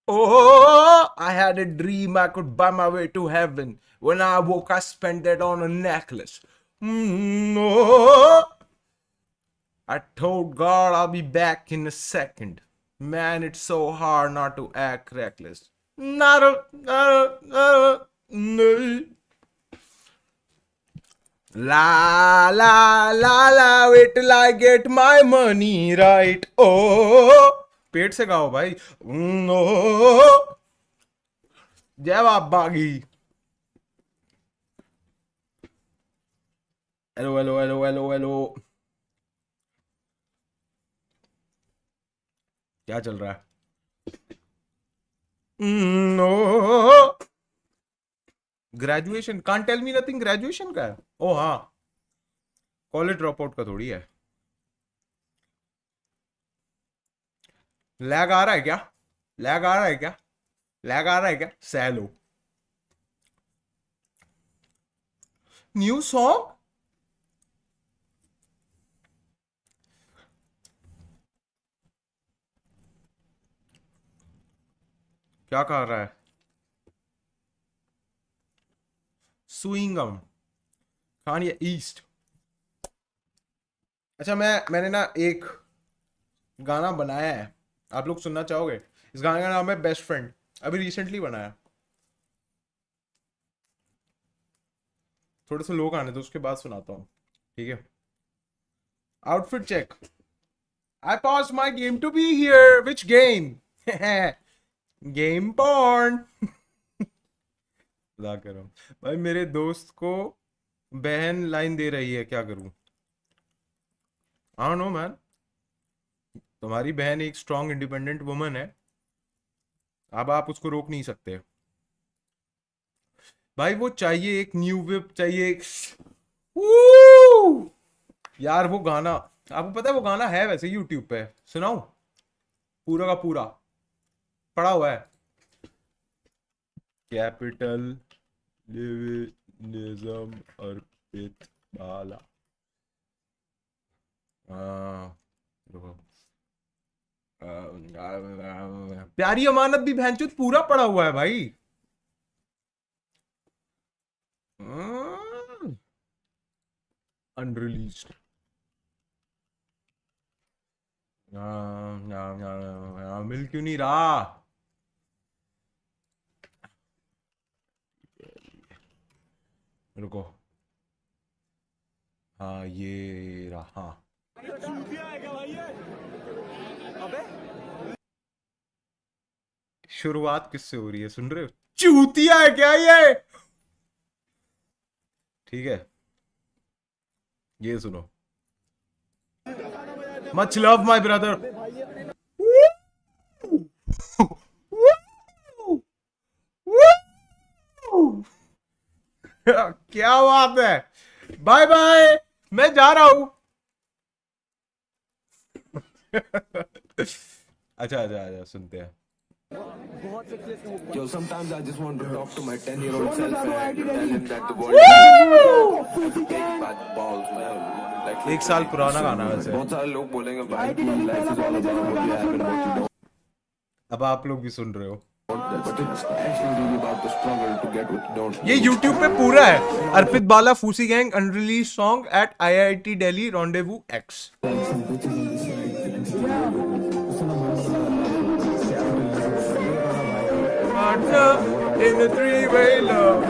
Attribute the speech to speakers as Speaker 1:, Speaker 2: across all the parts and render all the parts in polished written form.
Speaker 1: Oh, I had a dream I could buy my way to heaven. When I woke, I spent that on a necklace. Oh, I told God I'll be back in a second. Man, it's so hard not to act reckless. No. La la la la, wait till I get my money right. Oh, पेट से गाओ भाई. Oh, जय बाप बागी. Hello hello hello hello hello. क्या चल रहा है? No. Graduation can't tell me nothing. Graduation का है. ओ हाँ, कॉलेज ड्रॉप आउट का थोड़ी है. लैग आ रहा है क्या? लैग आ रहा है क्या? लैग आ रहा है क्या? सह लो. New song. क्या कर रहा है? सुइंगम. खानिया ईस्ट. अच्छा, मैंने ना एक गाना बनाया है. आप लोग सुनना चाहोगे? इस गाने का नाम है बेस्ट फ्रेंड. अभी रिसेंटली बनाया. थोड़े से लोग आने तो उसके बाद सुनाता हूँ. ठीक है. Outfit check. I paused my game to be here. Which game? Game porn. मजाक कर रहा हूँ भाई. मेरे दोस्त को बहन लाइन दे रही है, क्या करूं? I don't know man. तुम्हारी बहन एक स्ट्रांग इंडिपेंडेंट वुमन है. अब आप उसको रोक नहीं सकते भाई. वो चाहिए एक न्यू विप चाहिए. Woo! यार वो गाना, आपको पता है वो गाना है वैसे यूट्यूब पे. सुनाऊं? पूरा का पूरा पड़ा हुआ है. कैपिटल लिविनिज्म अर्पित बाला. हाँ, रुको. प्यारी अमानत भी भैंचोद पूरा पड़ा हुआ है भाई. अनरिलीज्ड. मिल क्यों नहीं रहा? रुको. हाँ ये रहा. हाँ. शुरुआत किससे हो रही है, सुन रहे हो? चूतिया है क्या ये? ठीक है, ये सुनो. Much love my brother. क्या बात है. बाय बाय, मैं जा रहा हूं. अच्छा अच्छा अच्छा, सुनते हैं.
Speaker 2: Yo, sometimes I just want to talk to my 10-year-old self and tell him that the world is big bad balls, man. Like,
Speaker 1: एक साल पुराना गाना है वैसे.
Speaker 2: बहुत सारे लोग बोलेंगे भाई कि life is all about what you have and what you don't.
Speaker 1: अब आप लोग भी सुन रहे हो.
Speaker 2: But it's actually really about the struggle to get what you don't.
Speaker 1: ये YouTube पे पूरा है. अर्पित बाला फूसी gang unreleased song at IIT Delhi rendezvous X. Partner in a three-way love.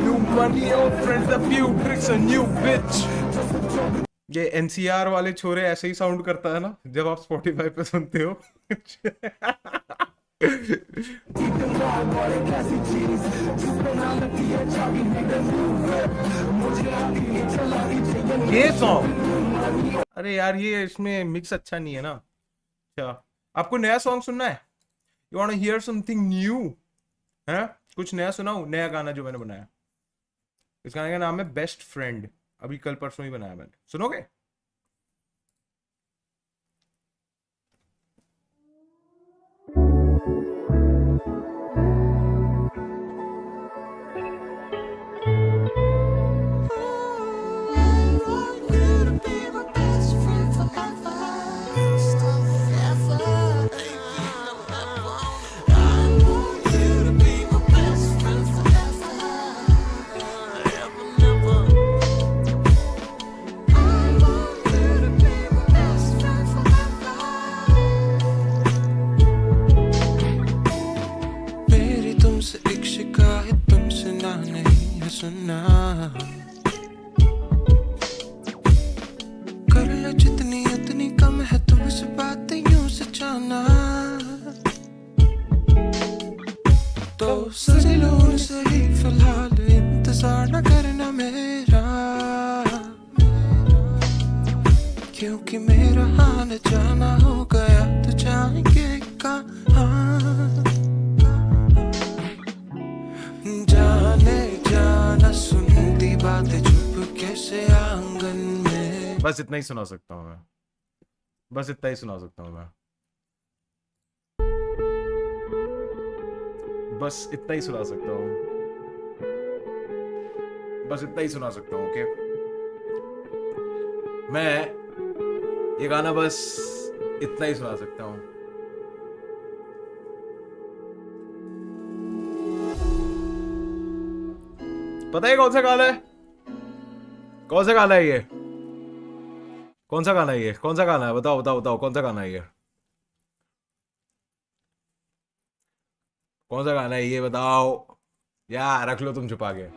Speaker 1: New money, old friends, a few tricks, a new bitch. ये NCR वाले छोरे ऐसे ही sound करता है ना जब आप Spotify पे सुनते हो. ये सॉन्ग, अरे यार ये इसमें मिक्स अच्छा नहीं है ना. अच्छा, आपको नया सॉन्ग सुनना है? You want to hear something new? है कुछ नया सुनाऊं? नया गाना जो मैंने बनाया. इस गाने का नाम है बेस्ट फ्रेंड. अभी कल परसों ही बनाया मैंने. सुनोगे?
Speaker 2: क्योंकि मेरा हाल जाना हो गया तो जाएंगे कहाँ जाने जाना सुनती बातें चुप कैसे आंगन में
Speaker 1: बस इतना ही सुना सकता हूँ मैं, बस इतना ही सुना सकता हूँ मैं, बस इतना ही सुना सकता हूँ, बस इतना ही सुना सकता हूँ। ओके, मैं ये गाना बस इतना ही सुना सकता हूँ। पता है कौन सा गाना है? कौन सा गाना है ये? कौन सा गाना है ये? कौन सा गाना है? बताओ बताओ बताओ, कौन सा गाना है ये? कौन सा गाना है ये बताओ यार, रख लो तुम छुपा के।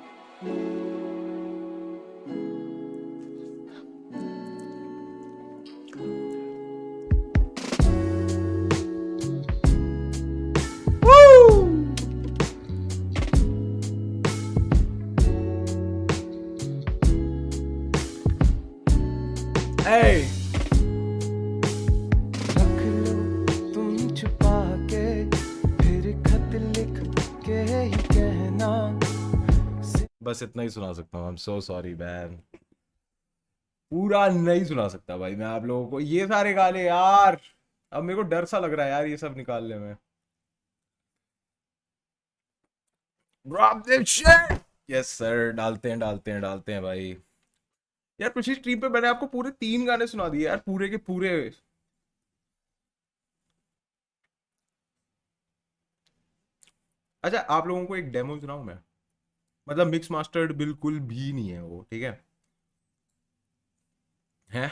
Speaker 1: Hey!
Speaker 2: रख लो तुम छुपा के फिर खत लिख के ही कहना।
Speaker 1: बस इतना ही सुना सकता हूँ। I'm so sorry man, पूरा नहीं सुना सकता भाई मैं आप लोगों को ये सारे गाने यार। अब मेरे को डर सा लग रहा है यार ये सब निकालने में। Drop this shit! Yes sir, डालते हैं डालते हैं डालते हैं भाई। यार पिछली स्ट्रीम पे मैंने आपको पूरे 3 गाने सुना दिए यार, पूरे के पूरे। अच्छा आप लोगों को एक डेमो सुनाऊं मैं? मतलब मिक्स मास्टर्ड बिल्कुल भी नहीं है वो, ठीक है? हैं?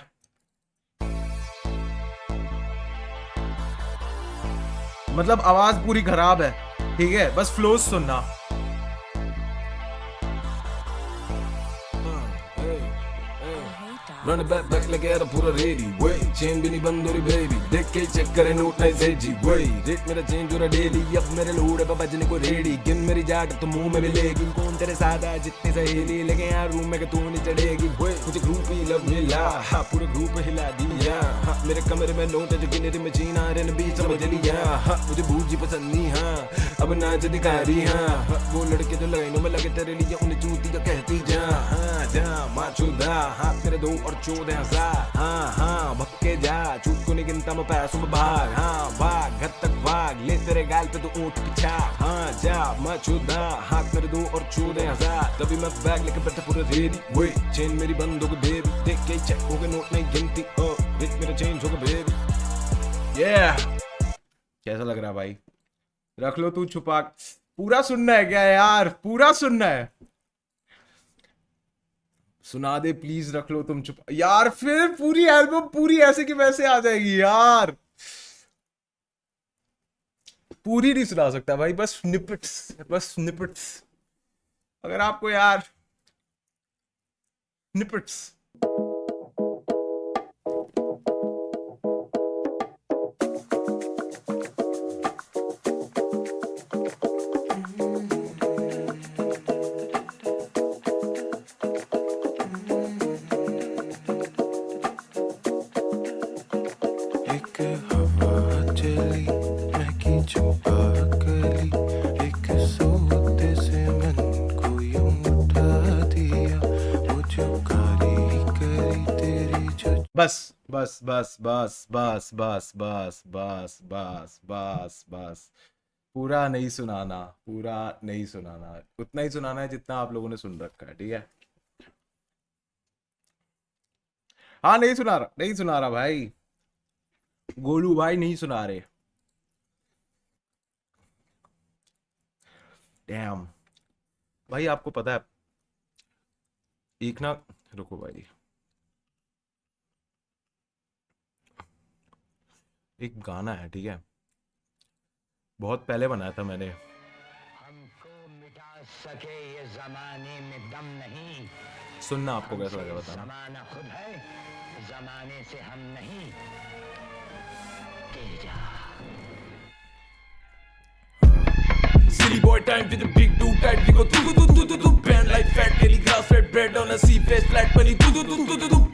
Speaker 1: मतलब आवाज पूरी खराब है, ठीक है? बस फ्लोज सुनना।
Speaker 2: Run it back लगे यार पूरा रेडी वे चेन भी नहीं बंद हो रही बेबी देख के चेक करे नोट नहीं सेजी वे रेट मेरा चेंज हो रहा डेली अब मेरे लोड़े पे बजने को रेडी गिन मेरी जाट तो मुंह में भी लेगी कौन तेरे साथ है जितनी सहेली लगे यार रूम में के तू नहीं चढ़ेगी वे मुझे ग्रुप ही लव मिला हाँ पूरे ग्रुप हिला दिया हाँ मेरे कमरे में नोट जो गिने में जीना रेन बीच समझ लिया हाँ मुझे बूझी पसंद नहीं हाँ अब नाच दिखा रही हाँ वो लड़के जो लाइनों में लगे तेरे लिए उन्हें चूती जो कहती जा हाँ जा माचुदा हाँ तेरे 2 और 14,000 हाँ हाँ भक्के जा चूत को नहीं गिनता मैं पैसों में भाग हाँ भाग घर तक भाग ले तेरे गाल पे तो ऊँट पिछा हाँ जा माचुदा हाथ मेरे 2 और 14,000 तभी मैं बैग लेके बैठा पूरा रेडी वे चेन मेरी बंद हो गई बेबी देख के चेक हो गए नोट नहीं गिनती ओ रिच मेरा चेंज हो गया बेबी
Speaker 1: ये कैसा लग रहा है भाई? रख लो तू छुपा। पूरा सुनना है क्या यार? पूरा सुनना है? सुना दे प्लीज, रख लो तुम छुपा यार। फिर पूरी एल्बम पूरी ऐसे की वैसे आ जाएगी यार। पूरी नहीं सुना सकता भाई, बस स्निपेट्स, बस स्निपेट्स। अगर आपको यार स्निपेट्स बस बस बस बस बस बस बस बस बस बस बस पूरा नहीं सुनाना, पूरा नहीं सुनाना। उतना ही सुनाना है जितना आप लोगों ने सुन रखा है, ठीक है? हाँ नहीं सुना रहा, नहीं सुना रहा भाई। गोलू भाई नहीं सुना रहे। डैम भाई, आपको पता है एक ना, रुको भाई, एक गाना है, ठीक है? बहुत पहले बनाया था मैंने।
Speaker 3: हमको मिटा सके ये जमाने में दम नहीं।
Speaker 1: सुनना आपको कैसा लगा बताना।
Speaker 3: जमाना खुद है, जमाने से हम नहीं। Teja
Speaker 2: silly boy time to the big dude tight. We go do band like fat daily grass fed bread on a sea face flat money do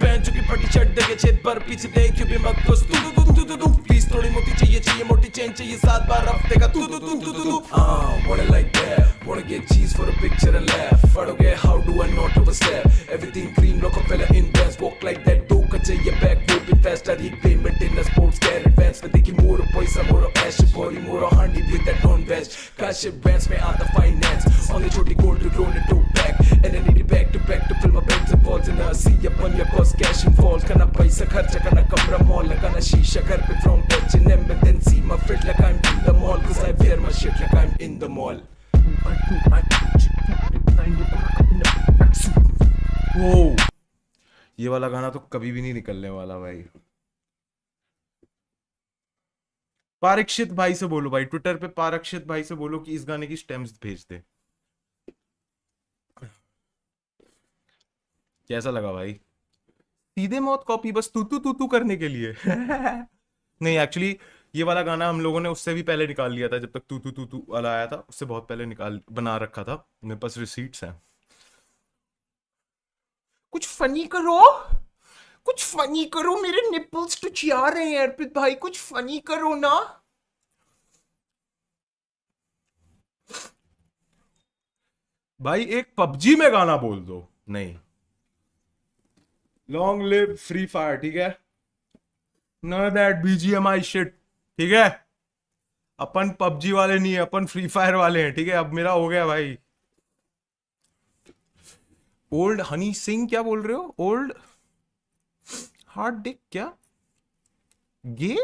Speaker 2: band चुकी फटी शर्ट दगे छेद पर पीछे देख भी मत कुछ do please थोड़ी मोटी चाहिए मोटी चेन चाहिए 7 बार हफ्ते का do wanna like that wanna get cheese for a picture and laugh फड़ोगे how do I not overstep everything clean Rockefeller in bands walk like that do का चाहिए back move it faster he clean maintain a sports car advance में देखी more पैसा more cash body more handy with that non-veg cash advance में आता finance on the छोटी gold to roll it to back and I need it back to fill my banks and balls and I see upon your cost cash and falls करना पैसा खर्चा करना कमरा mall लगाना शीशा घर पे from H&M and then see my fit like I'm in the mall cause I wear my shit like I'm in the mall
Speaker 1: वो ये वाला गाना तो कभी भी नहीं निकलने वाला भाई। पारक्षित भाई से बोलो भाई, ट्विटर पे पारक्षित भाई से बोलो कि इस गाने की स्टेम्स भेज दे। कैसा लगा भाई? सीधे मौत कॉपी बस तू करने के लिए नहीं, एक्चुअली ये वाला गाना हम लोगों ने उससे भी पहले निकाल लिया था, जब तक तू वाला आया था उससे बहुत पहले बना रखा था, मेरे पास रिसीट्स हैं। कुछ फनी करो, कुछ फनी करो, मेरे निपल्स तो चिया रहे हैं अर्पित भाई, कुछ फनी करो ना। भाई एक पबजी में गाना बोल दो। नहीं, लॉन्ग लिव फ्री फायर, ठीक है, नो दैट बीजीएमआई शिट, ठीक है। अपन पबजी वाले नहीं है, अपन फ्री फायर वाले हैं, ठीक है। अब मेरा हो गया भाई। ओल्ड हनी सिंह क्या बोल रहे हो? ओल्ड हार्ड डिक क्या? गे?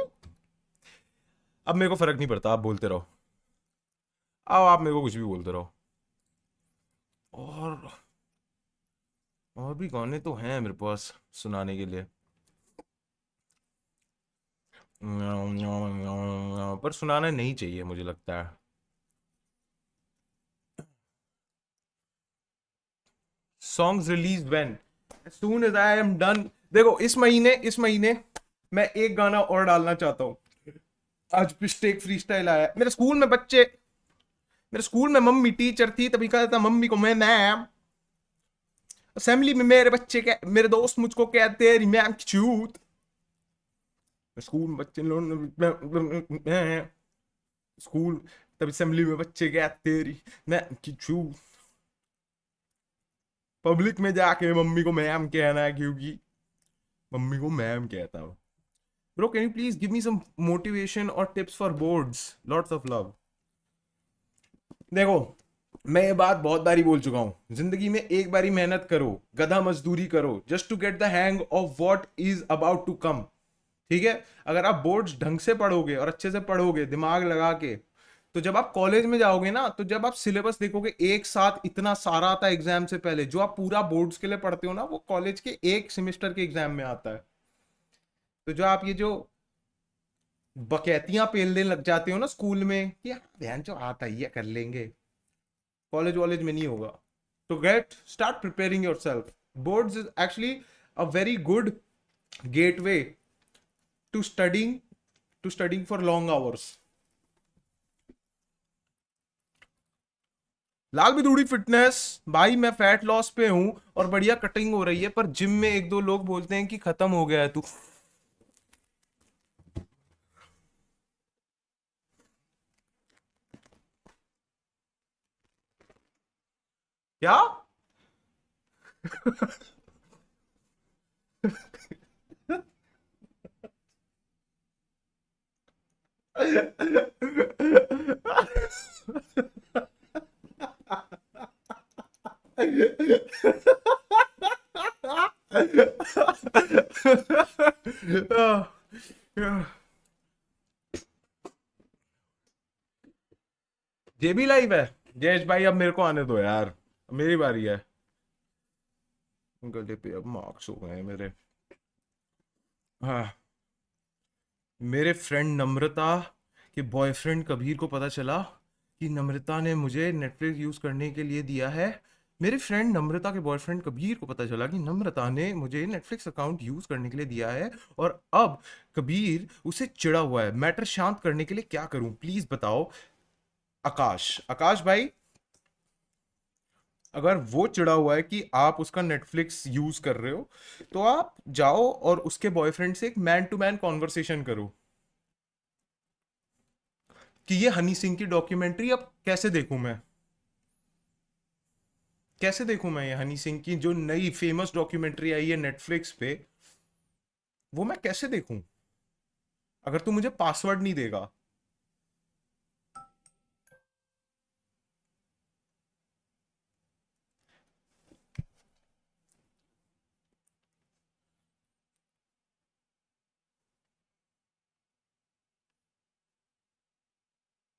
Speaker 1: अब मेरे को फर्क नहीं पड़ता, आप बोलते रहो। अब आप मेरे को कुछ भी बोलते रहो। और भी गाने तो हैं मेरे पास सुनाने के लिए, पर सुनाना नहीं चाहिए मुझे लगता है। Songs release when? as soon as I am done। देखो इस महीने मैं एक गाना और डालना चाहता हूँ। आज पिस्टेक फ्री स्टाइल आया। मेरे स्कूल में मम्मी टीचर थी, तभी कहता था मम्मी को मैं मैम। असेंबली में मेरे दोस्त मुझको कहते हैं मैम की चूत। स्कूल में बच्चे स्कूल तब असेंबली में बच्चे कहते तेरी मैम की चूत। पब्लिक में जाके मम्मी को मैम कहना है, क्योंकि मम्मी को मैम कहता हूँ। Bro can you please give me some motivation और tips for boards, lots of love. देखो मैं ये बात बहुत बारी बोल चुका हूं, जिंदगी में एक बारी मेहनत करो, गधा मजदूरी करो, just to get the hang of what is about to come, ठीक है। अगर आप बोर्ड्स ढंग से पढ़ोगे और अच्छे से पढ़ोगे दिमाग लगा के, तो जब आप कॉलेज में जाओगे ना, तो जब आप सिलेबस देखोगे एक साथ इतना सारा आता है एग्जाम से पहले, जो आप पूरा बोर्ड्स के लिए पढ़ते हो ना, वो कॉलेज के एक सेमेस्टर के एग्जाम में आता है। तो जो आप ये जो बकैतियां पेलने लग जाते हो ना स्कूल में, कि ध्यान जो आता ही है कर लेंगे, कॉलेज वॉलेज में नहीं होगा। तो start preparing yourself. Boards is actually a very good gateway to studying for long hours. Lal Bidhuri fitness भाई, मैं फैट लॉस पे हूं और बढ़िया कटिंग हो रही है, पर जिम में एक दो लोग बोलते हैं कि खत्म हो गया है तू। क्या? ये भी लाइव है? जयेश भाई अब मेरे को आने दो यार, मेरी बारी है। गले पे अब मार्क्स हो गए मेरे। हाँ, मेरे फ्रेंड नम्रता के बॉयफ्रेंड कबीर को पता चला कि नम्रता ने मुझे नेटफ्लिक्स यूज करने के लिए दिया है। मेरे फ्रेंड नम्रता के बॉयफ्रेंड कबीर को पता चला कि नम्रता ने मुझे नेटफ्लिक्स अकाउंट यूज करने के लिए दिया है, और अब कबीर उसे चिढ़ा हुआ है। मैटर शांत करने के लिए क्या करूं, प्लीज बताओ। आकाश, आकाश भाई, अगर वो चिढ़ा हुआ है कि आप उसका नेटफ्लिक्स यूज कर रहे हो, तो आप जाओ और उसके बॉयफ्रेंड से एक मैन टू मैन कॉन्वर्सेशन करो कि ये हनी सिंह की डॉक्यूमेंट्री अब कैसे देखूं मैं, कैसे देखूं मैं ये हनी सिंह की जो नई फेमस डॉक्यूमेंट्री आई है नेटफ्लिक्स पे, वो मैं कैसे देखूं अगर तू मुझे पासवर्ड नहीं देगा।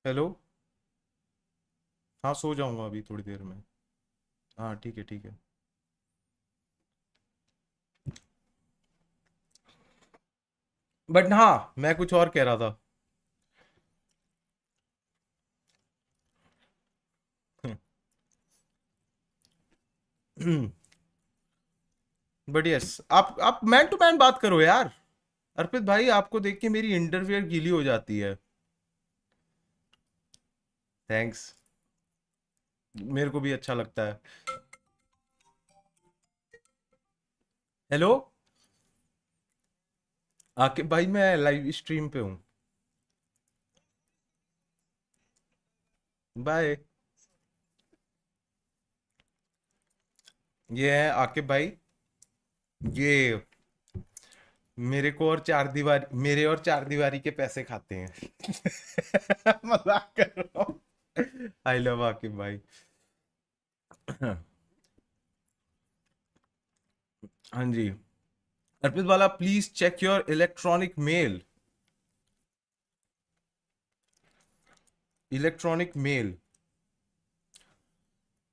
Speaker 1: हेलो। हाँ सो जाऊंगा अभी थोड़ी देर में। हाँ ठीक है ठीक है। बट हाँ मैं कुछ और कह रहा था। बट यस, आप मैन टू मैन बात करो यार। अर्पित भाई आपको देख के मेरी इंटरवियर गीली हो जाती है। थैंक्स, मेरे को भी अच्छा लगता है। हेलो आकिब भाई, मैं लाइव स्ट्रीम पे हूँ। बाय। ये है आकिब भाई, ये मेरे और चार दीवारी के पैसे खाते हैं। मजाक कर रहा हूँ। आई लव आकिब भाई। हाँ जी। अर्पित वाला please check your electronic mail. Electronic mail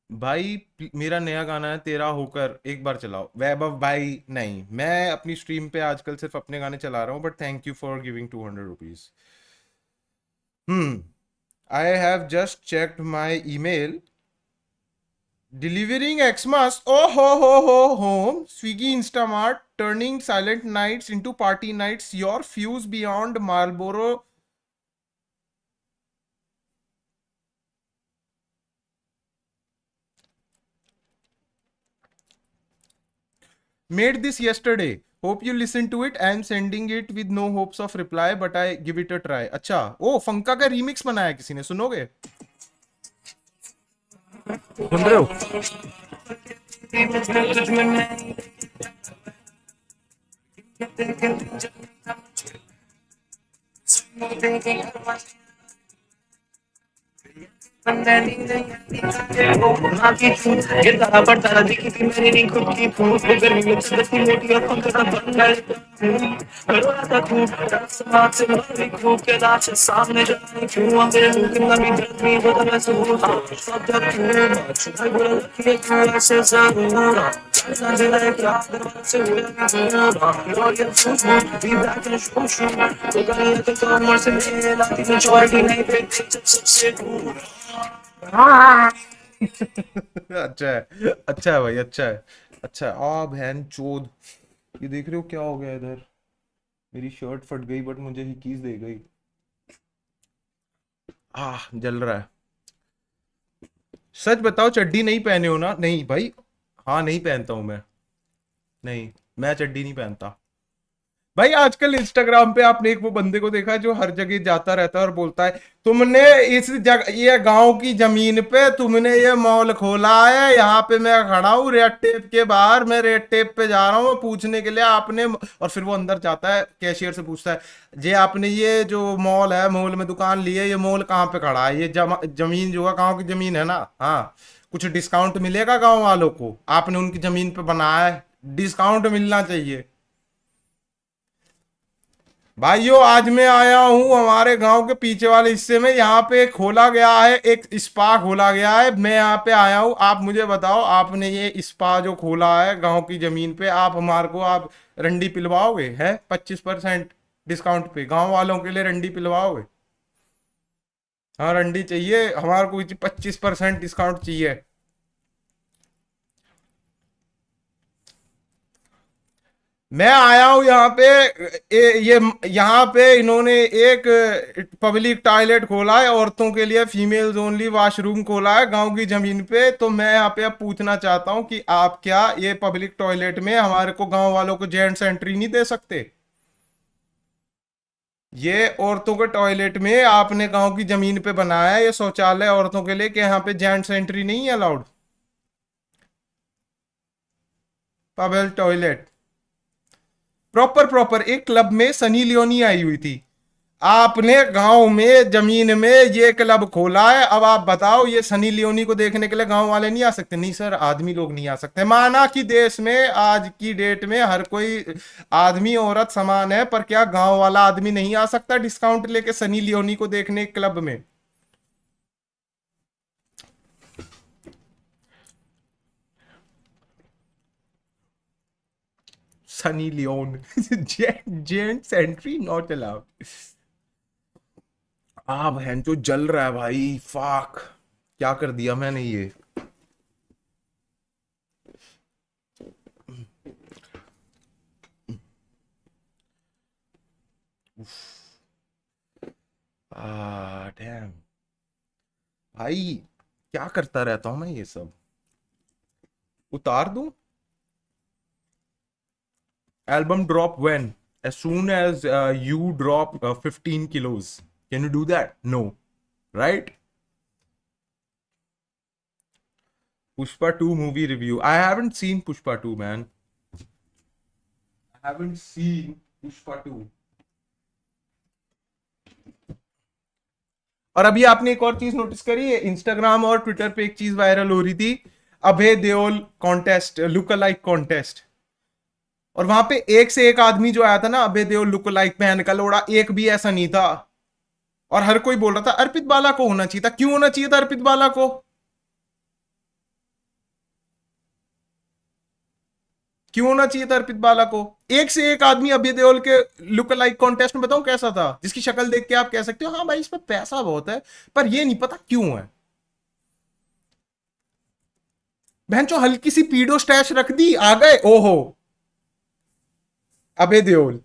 Speaker 1: भाई, मेरा नया गाना है तेरा होकर, एक बार चलाओ। वैभव भाई नहीं, मैं अपनी स्ट्रीम पे आजकल सिर्फ अपने गाने चला रहा हूँ, but thank you for giving 200 rupees. I have just checked my email. Delivering Xmas, oh ho home, Swiggy Instamart, turning silent nights into party nights, your fuse beyond Marlboro. Made this yesterday. Hope you listen to it. I am sending it with no hopes of reply, but I give it a try. अच्छा, ओ फंका का remix बनाया किसी ने, सुनोगे? सुन रहे हो? अच्छा है, अच्छा है भाई, अच्छा है। अच्छा है। आ बहन चोद, ये देख रहे हो क्या हो गया इधर? मेरी शर्ट फट गई बट मुझे ही कीज दे गई। जल रहा है। सच बताओ चड्डी नहीं पहने हो ना? नहीं भाई। हाँ नहीं पहनता हूं मैं। नहीं, मैं चड्डी नहीं पहनता भाई। आजकल इंस्टाग्राम पे आपने एक वो बंदे को देखा है जो हर जगह जाता रहता है और बोलता है तुमने इस जगह, ये गांव की जमीन पे तुमने ये मॉल खोला है, यहाँ पे मैं खड़ा हूँ रेड टेप के बाहर, मैं रेड टेप पे जा रहा हूँ पूछने के लिए आपने। और फिर वो अंदर जाता है, कैशियर से पूछता है जे आपने ये जो मॉल है, मॉल में दुकान ली है, ये मॉल कहाँ पे खड़ा है? ये जमीन जो है गाँव की जमीन है ना? हाँ, कुछ डिस्काउंट मिलेगा गाँव वालों को? आपने उनकी जमीन पे बनाया है, डिस्काउंट मिलना चाहिए। भाइयों आज मैं आया हूं हमारे गांव के पीछे वाले हिस्से में, यहाँ पे खोला गया है, एक स्पा खोला गया है, मैं यहाँ पे आया हूं। आप मुझे बताओ, आपने ये स्पा जो खोला है गांव की जमीन पे, आप हमारे को आप रंडी पिलवाओगे? है 25% डिस्काउंट पे गांव वालों के लिए रंडी पिलवाओगे? हाँ रंडी चाहिए हमारे को, 25% डिस्काउंट चाहिए। मैं आया हूं यहाँ पे, ये यहाँ पे इन्होंने एक पब्लिक टॉयलेट खोला है औरतों के लिए, फीमेल्स ओनली वॉशरूम खोला है गांव की जमीन पे। तो मैं यहाँ पे अब पूछना चाहता हूँ कि आप क्या ये पब्लिक टॉयलेट में हमारे को गांव वालों को जेंट्स एंट्री नहीं दे सकते? ये औरतों के टॉयलेट में आपने गांव की जमीन पे बनाया है ये शौचालय औरतों के लिए, कि यहाँ पे जेंट्स एंट्री नहीं है allowed? Public toilet proper proper एक क्लब में सनी लियोनी आई हुई थी, आपने गांव में जमीन में ये क्लब खोला है। अब आप बताओ ये सनी लियोनी को देखने के लिए गांव वाले नहीं आ सकते? नहीं सर, आदमी लोग नहीं आ सकते। माना कि देश में आज की डेट में हर कोई आदमी औरत समान है, पर क्या गांव वाला आदमी नहीं आ सकता डिस्काउंट लेके सनी लियोनी को देखने क्लब में? Sunny Leone gents entry not allowed. बहन जो जल रहा है भाई, फाक क्या कर दिया मैंने ये। डैम भाई, क्या करता रहता हूं मैं ये सब। उतार दूं? Album drop when? as soon as you drop 15 kilos. Can you do that? No, right? Pushpa 2 movie review. I haven't seen Pushpa 2, man. I haven't seen Pushpa 2. और अभी आपने एक और चीज नोटिस करी है, इंस्टाग्राम और ट्विटर पे एक चीज वायरल हो रही थी, Abhay Deol contest, look alike contest. और वहां पे एक से एक आदमी जो आया था ना अभय देओल लुक लाइक पहन का लोड़ा, एक भी ऐसा नहीं था। और हर कोई बोल रहा था अर्पित बाला को होना चाहिए था। क्यों होना चाहिए था अर्पित बाला को? क्यों होना चाहिए था अर्पित बाला को? एक से एक आदमी अभय देओल के लुक लाइक कॉन्टेस्ट में, बताऊं कैसा था, जिसकी शक्ल देख के आप कह सकते हो हाँ भाई इसमें पैसा बहुत है, पर ये नहीं पता क्यों है। बहन जो हल्की सी पीडो स्टैश रख दी, आ गए ओहो अभय देओल।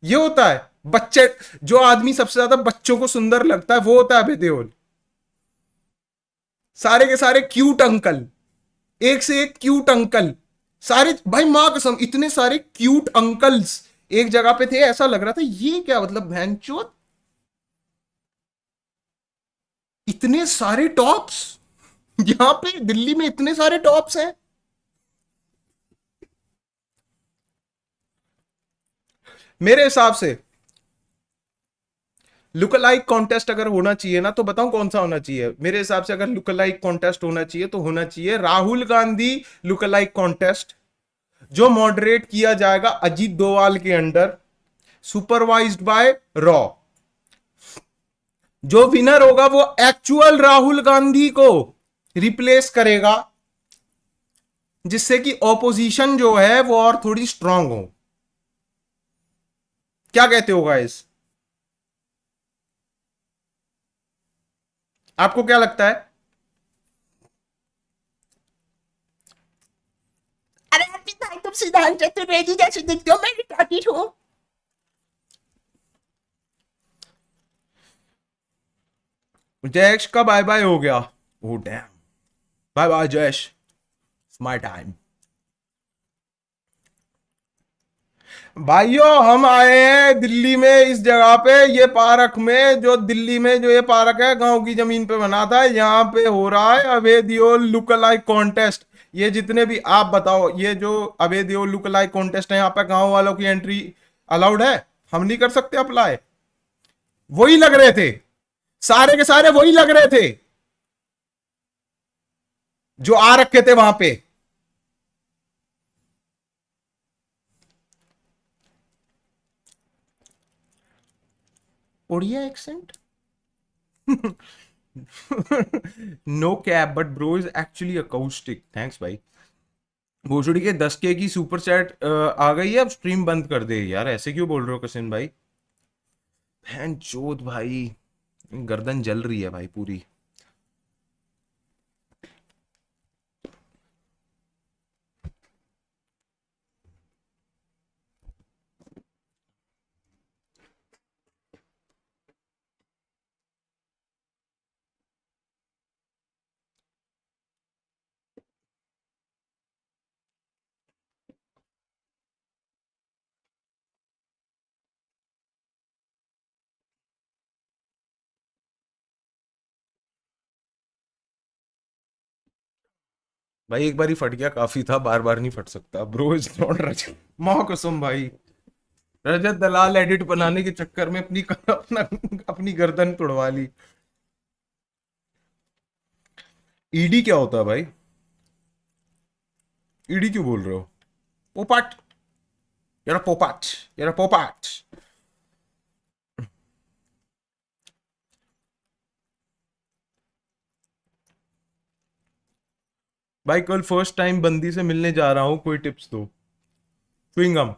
Speaker 1: ये होता है बच्चे, जो आदमी सबसे ज्यादा बच्चों को सुंदर लगता है वो होता है अभय देओल। सारे के सारे क्यूट अंकल, एक से एक क्यूट अंकल, सारे भाई मां कसम इतने सारे क्यूट अंकल्स एक जगह पे थे, ऐसा लग रहा था ये क्या मतलब भैंचोद, इतने सारे टॉप्स यहां पे दिल्ली में, इतने सारे टॉप्स हैं। मेरे हिसाब से लुक लाइक कॉन्टेस्ट अगर होना चाहिए ना, तो बताऊं कौन सा होना चाहिए मेरे हिसाब से? अगर लुक लाइक कॉन्टेस्ट होना चाहिए तो होना चाहिए Rahul Gandhi look like contest, जो मॉडरेट किया जाएगा अजीत डोवाल के अंडर, सुपरवाइज्ड बाय रॉ। जो विनर होगा वो एक्चुअल राहुल गांधी को रिप्लेस करेगा, जिससे कि ऑपोजिशन जो है वो और थोड़ी स्ट्रांग हो। क्या कहते हो गाइस? आपको क्या लगता है? अरे अर्पित भाई तुम सिद्धांत चतुर्वेदी जैसे दिखते हो, मैं रिटार्डेड हूं। जयेश का बाय बाय हो गया? Oh damn, bye bye Jayesh, it's my time. भाइयों हम आए हैं दिल्ली में इस जगह पे, ये पार्क में, जो दिल्ली में जो ये पार्क है गांव की जमीन पे बना था, यहाँ पे हो रहा है Abhay Deol look alike contest. ये जितने भी आप बताओ, ये जो Abhay Deol look alike contest है, यहाँ पे गांव वालों की एंट्री अलाउड है? हम नहीं कर सकते अप्लाई? वही लग रहे थे, सारे के सारे वही लग रहे थे जो आ रखे थे वहां पे। Odia accent no cap but bro is actually acoustic. Thanks भाई। भोसड़ी के 10K की सुपर चैट आ गई है, अब स्ट्रीम बंद कर दे। यार ऐसे क्यों बोल रहे हो कसिन भाई? बहन चोद भाई, गर्दन जल रही है भाई पूरी। भाई एक बार ही फट गया काफी था, बार बार नहीं फट सकता ब्रो, इज नॉट रजत। माँ कसम भाई, रजत दलाल एडिट बनाने के चक्कर में अपनी गर्दन तोड़वा ली। ईडी क्या होता है भाई? ईडी क्यों बोल रहे हो? पोपाट, यार पोपाट, यार पोपाट। भाई कल फर्स्ट टाइम बंदी से मिलने जा रहा हूं, कोई टिप्स दो। च्युइंगम,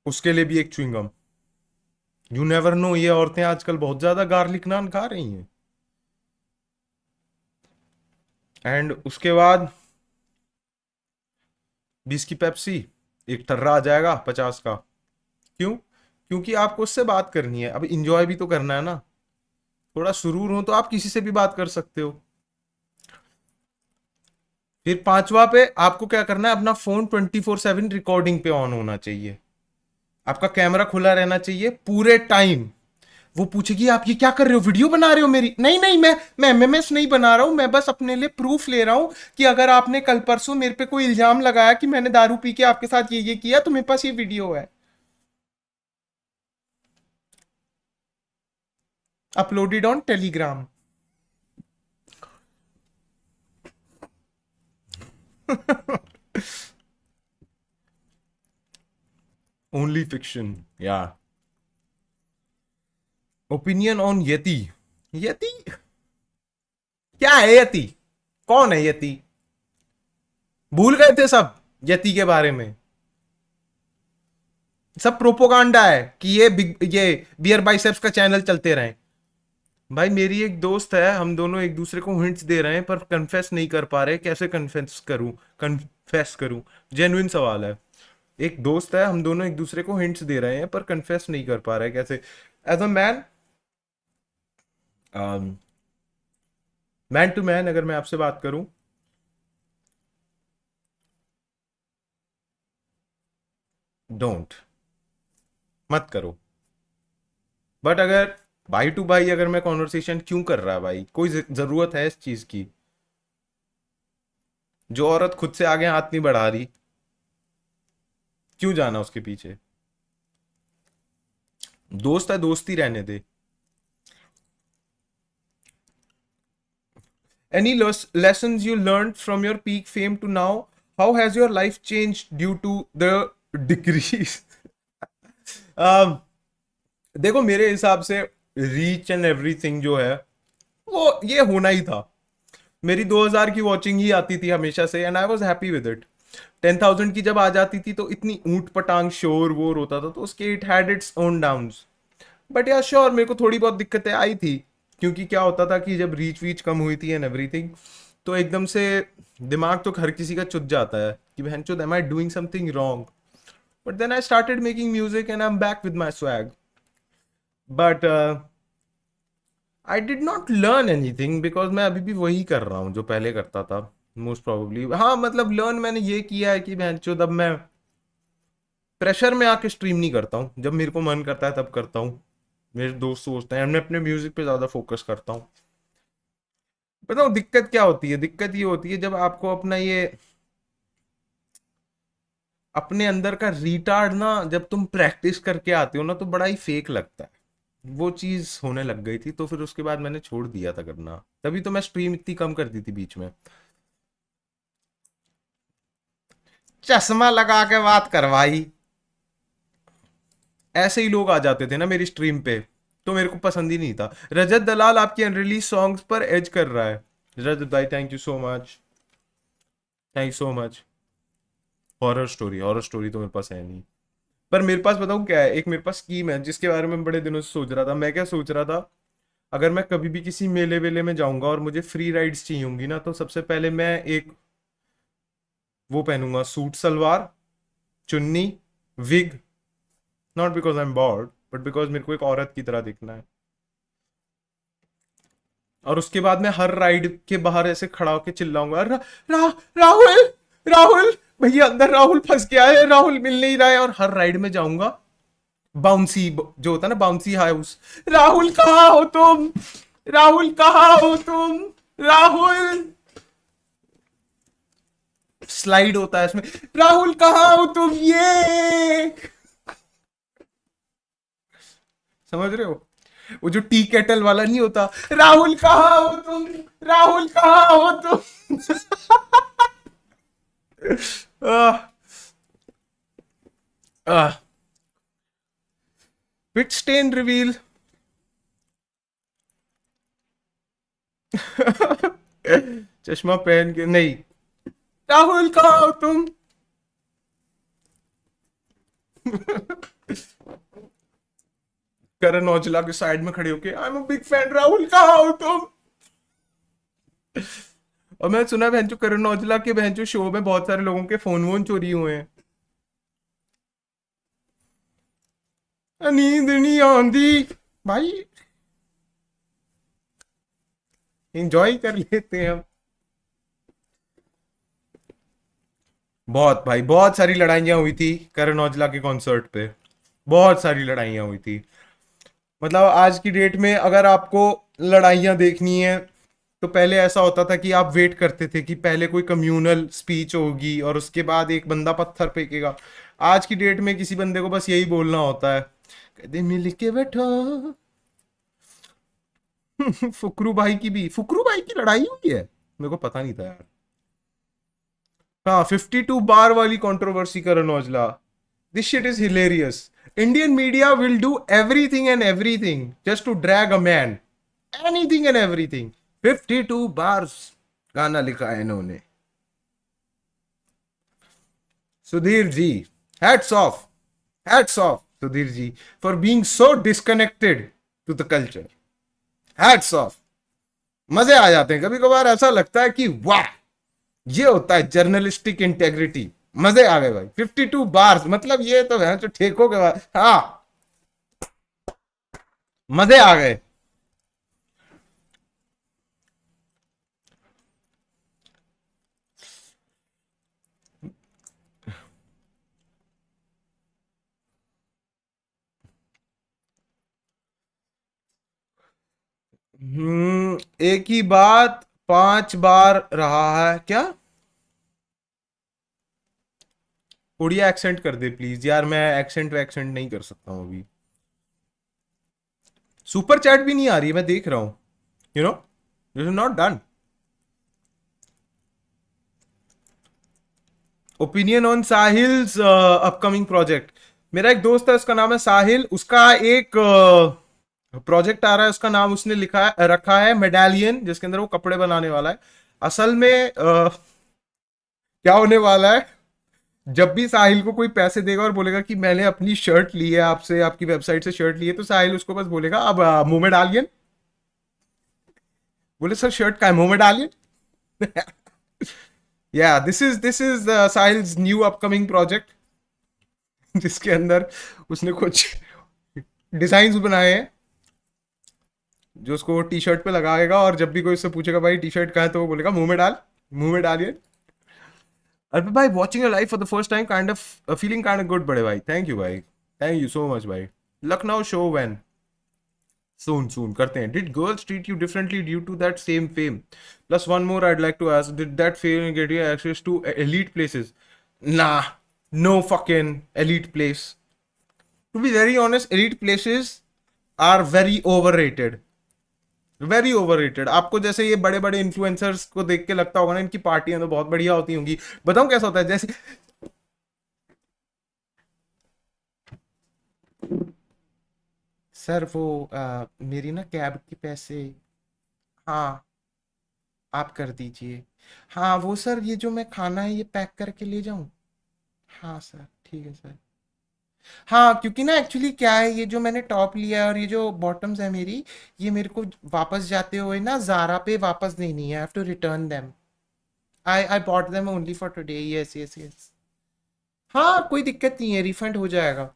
Speaker 1: उसके लिए भी एक च्युइंगम। यू नेवर नो, ये औरतें आजकल बहुत ज्यादा गार्लिक नान खा रही हैं। एंड उसके बाद 20 की पेप्सी, एक टर्रा आ जाएगा 50 का। क्यों? क्योंकि आपको उससे बात करनी है, अब इंजॉय भी तो करना है ना। थोड़ा सुरूर हो तो आप किसी से भी बात कर सकते हो। फिर पांचवा पे आपको क्या करना है, अपना फोन 24/7 रिकॉर्डिंग पे ऑन होना चाहिए। आपका कैमरा खुला रहना चाहिए पूरे टाइम। वो पूछेगी आप ये क्या कर रहे हो, वीडियो बना रहे हो मेरी? नहीं नहीं, मैं एमएमएस नहीं बना रहा हूं, मैं बस अपने लिए प्रूफ ले रहा हूं कि अगर आपने कल परसों मेरे पे कोई इल्जाम लगाया कि मैंने दारू पी के आपके साथ ये किया, तो मेरे पास ये वीडियो है, uploaded on Telegram. Only fiction, या ओपिनियन ऑन यति। यति क्या है? यति कौन है? यति भूल गए थे सब यति के बारे में। सब प्रोपोगंडा है कि ये बियर बाइसेप्स का चैनल चलते रहे। भाई मेरी एक दोस्त है, हम दोनों एक दूसरे को हिंट्स दे रहे हैं पर कन्फेस नहीं कर पा रहे। कैसे कन्फेस करूं? जेन्युइन सवाल है। एक दोस्त है, हम दोनों एक दूसरे को हिंट्स दे रहे हैं पर कन्फेस नहीं कर पा रहे, कैसे? As a man, man to man अगर मैं आपसे बात करूं, डोंट, मत करो। बट अगर भाई टू भाई अगर मैं कॉन्वर्सेशन, क्यों कर रहा है भाई? कोई जरूरत है इस चीज की? जो औरत खुद से आगे हाथ नहीं बढ़ा रही, क्यों जाना उसके पीछे? दोस्त है, दोस्ती रहने दे। Any lessons you learned from your peak fame to now? How has your life changed due to the decrease? देखो मेरे हिसाब से रीच एंड एवरीथिंग जो है वो ये होना ही था। मेरी 2000 की वॉचिंग ही आती थी हमेशा से, and I was happy with it. 10,000 की जब आ जाती थी तो इतनी ऊंट पटांग शोर वोर होता था, तो उसके it had its own downs. But यार श्योर, मेरे को थोड़ी बहुत दिक्कतें आई थी, क्योंकि क्या होता था कि जब रीच वीच कम हुई थी एंड एवरीथिंग, तो एकदम से दिमाग तो हर किसी का चुत जाता है कि बहनचोद am I doing something wrong. But then I started making music and I am back with my swag. But I did not learn anything, because मैं अभी भी वही कर रहा हूँ जो पहले करता था मोस्ट प्रोबेबली। हाँ मतलब लर्न मैंने ये किया है कि बहनचोद अब मैं प्रेशर में आके स्ट्रीम नहीं करता हूँ, जब मेरे को मन करता है तब करता हूँ। मेरे दोस्त सोचते हैं, मैं अपने म्यूजिक पे ज्यादा फोकस करता हूँ। बताओ दिक्कत क्या होती है? दिक्कत ये होती है जब आपको अपना ये अपने अंदर का रिटार्ड ना, जब तुम प्रैक्टिस करके आते हो ना, तो बड़ा ही फेक लगता है। वो चीज होने लग गई थी, तो फिर उसके बाद मैंने छोड़ दिया था करना। तभी तो मैं स्ट्रीम इतनी कम कर दी थी बीच में। चश्मा लगा के बात करवाई, ऐसे ही लोग आ जाते थे ना मेरी स्ट्रीम पे, तो मेरे को पसंद ही नहीं था। रजत दलाल आपके अनरिलीज सॉन्ग्स पर एज कर रहा है। रजत भाई thank you so much, thank you so much. Horror story, horror story तो मेरे पास है नहीं, पर मेरे पास बताऊँ क्या है, एक मेरे पास स्कीम है जिसके बारे में बड़े दिनों से सोच रहा था। मैं क्या सोच रहा था, अगर मैं कभी भी किसी मेले वेले में जाऊंगा और मुझे फ्री राइड्स चाहिए होंगी ना, तो सबसे पहले मैं एक वो पहनूंगा, सूट सलवार, चुन्नी, wig. Not because I am bored, but because मेरे को एक औरत की तरह दिखना है। और उसके बाद मैं हर राइड के बाहर ऐसे खड़ा होकर चिल्लाऊंगा, राहुल, राहुल भैया अंदर, राहुल फंस गया है, राहुल मिल नहीं रहा है। और हर राइड में जाऊंगा, बाउंसी जो होता है ना, बाउंसी हाउस, राहुल कहाँ हो तुम? राहुल कहाँ हो तुम? राहुल स्लाइड होता है इसमें, राहुल कहाँ हो तुम, ये समझ रहे हो? वो जो टी केटल वाला नहीं होता, राहुल कहाँ हो तुम, राहुल कहाँ हो तुम। आह, आह, पिट स्टेन रिवील। चश्मा पहन के नहीं, राहुल कहाँ हो तुम। करण औजला के साइड में खड़े होके, I am a big fan, Rahul कहाँ हो तुम। और मैं सुना बहन जो करण औजला के बहन जो शो में बहुत सारे लोगों के फोन वोन चोरी हुए हैं। नींद नहीं आंदी भाई, एंजॉय कर लेते हैं हम। बहुत भाई, बहुत सारी लड़ाइयाँ हुई थी करण औजला के कॉन्सर्ट पे, बहुत सारी लड़ाइयाँ हुई थी। मतलब आज की डेट में अगर आपको लड़ाइयाँ देखनी है तो पहले ऐसा होता था कि आप वेट करते थे कि पहले कोई कम्युनल स्पीच होगी और उसके बाद एक बंदा पत्थर फेंकेगा। आज की डेट में किसी बंदे को बस यही बोलना होता है, कहते मिल के बैठो। फुकरू भाई की लड़ाई हुई है, मेरे को पता नहीं था यार। हाँ, 52 बार वाली controversy Karan Aujla, this shit is hilarious. Indian media will do everything and everything just to drag a man, anything and everything. 52 bar गाना लिखा है इन्होंने। Sudhir ji, hats off Sudhir ji for being so disconnected to the culture. Hats off. मजे आ जाते हैं कभी कभार, ऐसा लगता है कि वाह, ये होता है जर्नलिस्टिक इंटेग्रिटी। मजे आ गए भाई, 52 बार मतलब ये तो है जो ठेकों के बाद, हाँ मजे आ गए। एक ही बात 5 बार रहा है क्या? उड़िया एक्सेंट कर दे प्लीज यार, मैं एक्सेंट वैक्सेंट नहीं कर सकता हूँ अभी। सुपर चैट भी नहीं आ रही है, मैं देख रहा हूँ, you know, this is not done. Opinion on Sahil's upcoming project. मेरा एक दोस्त है, उसका नाम है साहिल, उसका एक प्रोजेक्ट आ रहा है, उसका नाम उसने लिखा है, रखा है मेडालियन, जिसके अंदर वो कपड़े बनाने वाला है। असल में क्या होने वाला है, जब भी साहिल को कोई पैसे देगा और बोलेगा कि मैंने अपनी शर्ट ली है आपसे, आपकी वेबसाइट से शर्ट ली है, तो साहिल उसको बस बोलेगा अब मुंह में डालिए। बोले सर शर्ट का है, मुंह में डालिए। या this is Sahil's new upcoming project, जिसके अंदर उसने कुछ डिजाइन बनाए हैं जो उसको टी शर्ट पे लगाएगा, और जब भी कोई उससे पूछेगा भाई टी शर्ट कहाँ है, तो वो बोलेगा मुंह में डाल, मुंह में डालिए। अर्पित भाई, watching your life for the first time, kind of feeling kind of good बड़े भाई, थैंक यू भाई, थैंक यू सो मच भाई। Lucknow show when? सून करते हैं। Did girls treat you differently due to that same fame? Plus one more I'd like to ask, did that fame get you access to elite places? ना, no fucking elite place. To be very honest, elite places are very overrated, very overrated. आपको जैसे ये बड़े बड़े influencers को देख के लगता होगा ना इनकी पार्टियां तो बहुत बढ़िया होती होंगी। बताऊं कैसा होता है, जैसे सर वो मेरी ना कैब के पैसे, हाँ आप कर दीजिए। हाँ वो सर ये जो मैं खाना है ये पैक करके ले जाऊं? हाँ सर ठीक है सर। हाँ क्योंकि ना एक्चुअली क्या है, ये जो मैंने टॉप लिया है और ये जो बॉटम्स है मेरी, ये मेरे को वापस जाते हुए ना ज़ारा पे वापस देनी है, I have to return them. I bought them only for today, yes yes yes. हाँ कोई दिक्कत नहीं है, रिफंड हो जाएगा।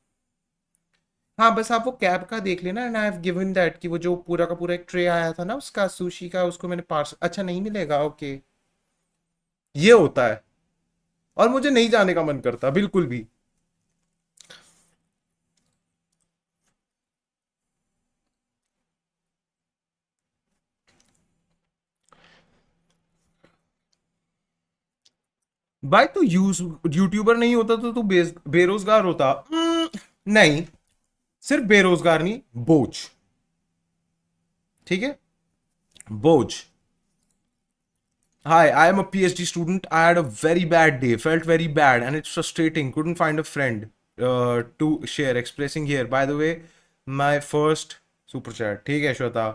Speaker 1: हाँ बस आप वो कैब का देख लेना, and I have given that कि वो जो पूरा का पूरा एक ट्रे आया था ना उसका सुशी का, उसको मैंने पार्सल, अच्छा नहीं मिलेगा, ओके। ये होता है, और मुझे नहीं जाने का मन करता बिल्कुल भी। भाई तू यूट्यूबर नहीं होता तो तू बेरोजगार होता। नहीं, सिर्फ बेरोजगार नहीं, बोझ। ठीक है, बोझ। Hi, I am a PhD student. I had a very bad day, felt very bad, and it's frustrating. Couldn't find a friend to share. Expressing here. By the way, my first super chat. ठीक है Shweta,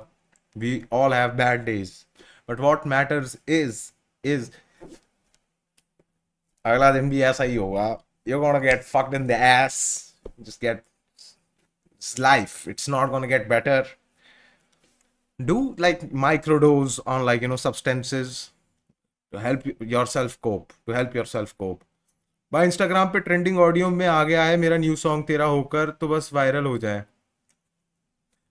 Speaker 1: we all have bad days, but what matters is अगला दिन भी ऐसा ही होगा. You're gonna get fucked in the ass. Just get, it's life. It's not gonna get better. Do like microdose on, like, you know, substances to help yourself cope, to help yourself cope. भाई Instagram पे trending audio में आ गया है मेरा new song तेरा होकर, तो बस वायरल हो जाए.